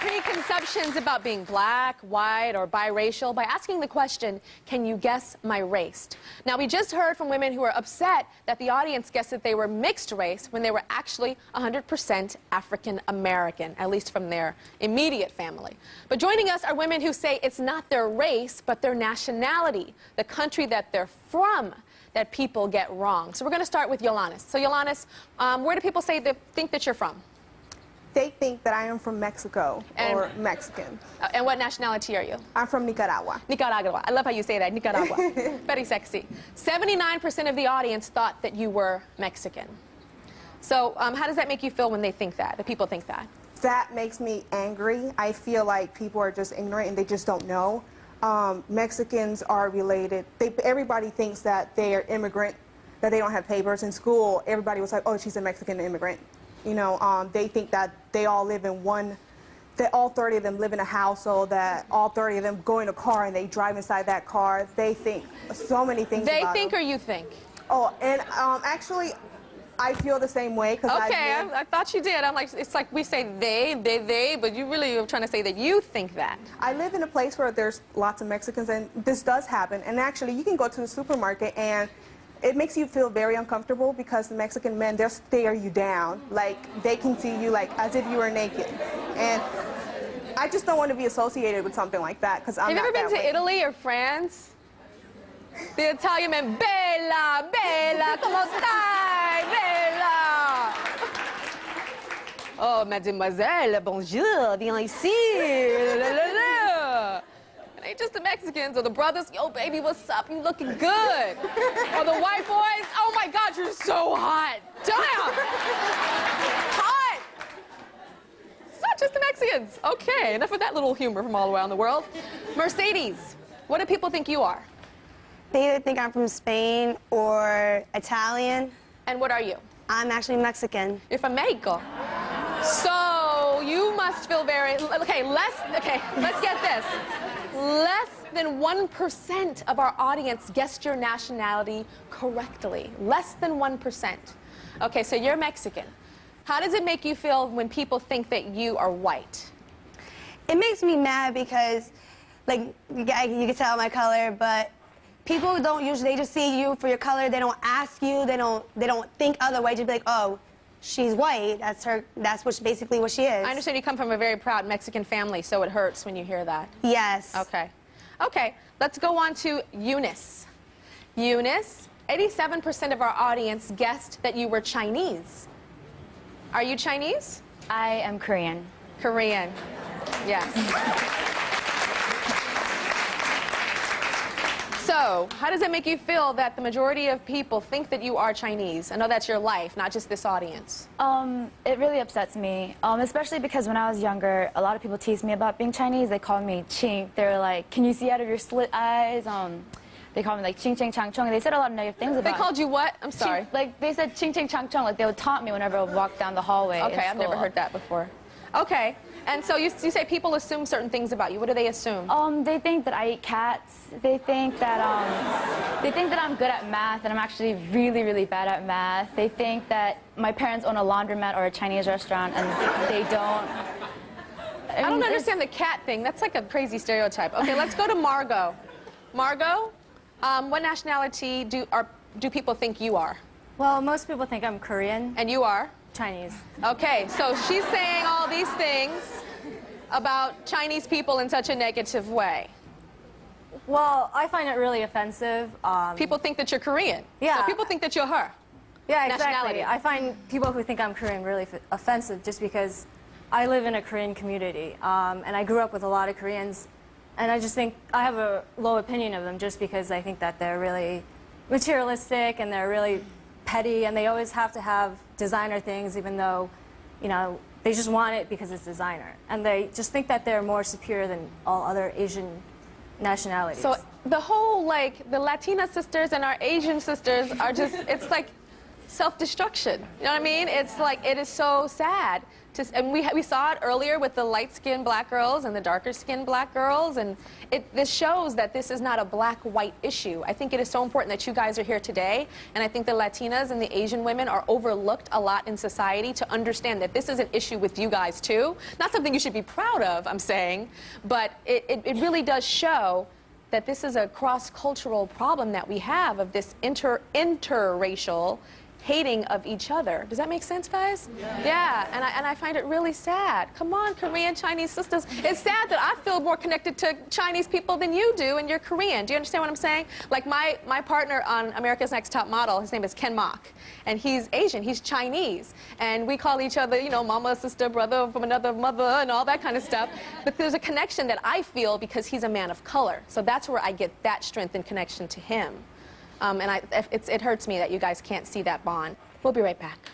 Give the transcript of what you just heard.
preconceptions about being black, white, or biracial by asking the question, can you guess my race? Now, we just heard from women who were upset that the audience guessed that they were mixed race when they were actually 100% African American, at least from their immediate family. But joining us are women who say it's not their race, but their nationality, the country that they're from, that people get wrong. So we're going to start with Yolanis. So Yolanis, where do people say they think that you're from? They think that I am from Mexico or Mexican. And what nationality are you? I'm from Nicaragua. Nicaragua. I love how you say that, Nicaragua. Very sexy. 79% of the audience thought that you were Mexican. So how does that make you feel when they think that, people think that? That makes me angry. I feel like people are just ignorant and they just don't know. Mexicans are related. Everybody thinks that they are immigrant, that they don't have papers. In school, everybody was like, oh, she's a Mexican immigrant. You know, they think that they all live in one, that all 30 of them live in a household, that all 30 of them go in a car and they drive inside that car. They think so many things about They think them. or you think? Oh, and actually, I feel the same way. Cause okay, I thought you did. I'm like, it's like we say they, but you really are trying to say that you think that. I live in a place where there's lots of Mexicans, and this does happen. And actually, you can go to the supermarket and it makes you feel very uncomfortable because the Mexican men, they'll stare you down. Like, they can see you like as if you were naked. And I just don't want to be associated with something like that because I'm not that way. Have you ever been to Italy or France? The Italian men, bella, bella, como stai, bella? Oh, mademoiselle, bonjour, viens ici, la, la, la. It ain't just the Mexicans or the brothers, yo, baby, what's up? You looking good. Or the white boys, oh my God, you're so hot. Damn. Hot. It's not just the Mexicans. Okay, enough of that little humor from all around the world. Mercedes, what do people think you are? They either think I'm from Spain or Italian. And what are you? I'm actually Mexican. You're from Mexico. So you must feel very, okay, let's get this. Less than 1% of our audience guessed your nationality correctly. Less than 1%. Okay, so you're Mexican. How does it make you feel when people think that you are white? It makes me mad because, like, you can tell my color, but people don't usually, they just see you for your color. They don't ask you. They don't think other way. Just be like, oh, she's white. That's basically what she is. I understand you come from a very proud Mexican family, so it hurts when you hear that. Yes. Okay. Okay, let's go on to Eunice. Eunice, 87% of our audience guessed that you were Chinese. Are you Chinese? I am Korean. Korean. Yes. So, how does it make you feel that the majority of people think that you are Chinese? I know that's your life, not just this audience. It really upsets me, especially because when I was younger, a lot of people teased me about being Chinese. They called me chink. They were like, can you see out of your slit eyes? They called me like ching ching chang chong. They said a lot of negative things about me. They called you what? I'm sorry. Like, they said ching ching chang chong. Like, they would taunt me whenever I would walk down the hallway. Okay, I've never heard that before. Okay. And so you say people assume certain things about you. What do they assume? They think that I eat cats. They think that I'm good at math, and I'm actually really, really bad at math. They think that my parents own a laundromat or a Chinese restaurant, and they don't. I don't understand the cat thing. That's like a crazy stereotype. Okay, let's go to Margot. Margot, what nationality do people think you are? Well, most people think I'm Korean. And you are? Chinese. Okay, so she's saying all these things about Chinese people in such a negative way. Well, I find it really offensive. People think that you're Korean. Yeah. So people think that you're her. Yeah, nationality. exactly. I find people who think I'm Korean really offensive just because I live in a Korean community, and I grew up with a lot of Koreans, and I just think I have a low opinion of them just because I think that they're really materialistic and they're really petty, and they always have to have designer things even though, you know, they just want it because it's designer. And they just think that they're more superior than all other Asian nationalities. So the whole, like, the Latina sisters and our Asian sisters are just, it's like, self-destruction. You know what I mean? It's like, it is so sad. And we saw it earlier with the light-skinned black girls and the darker-skinned black girls, and this shows that this is not a black-white issue. I think it is so important that you guys are here today, and I think the Latinas and the Asian women are overlooked a lot in society to understand that this is an issue with you guys too. Not something you should be proud of, I'm saying, but it really does show that this is a cross-cultural problem that we have of this interracial hating of each other. Does that make sense, guys? Yeah, and I find it really sad. Come on, Korean, Chinese sisters. It's sad that I feel more connected to Chinese people than you do, and you're Korean. Do you understand what I'm saying? Like my partner on America's Next Top Model, his name is Ken Mok, and he's Asian, he's Chinese, and we call each other, you know, mama, sister, brother from another mother, and all that kind of stuff. But there's a connection that I feel because he's a man of color. So that's where I get that strength and connection to him. And it hurts me that you guys can't see that bond. We'll be right back.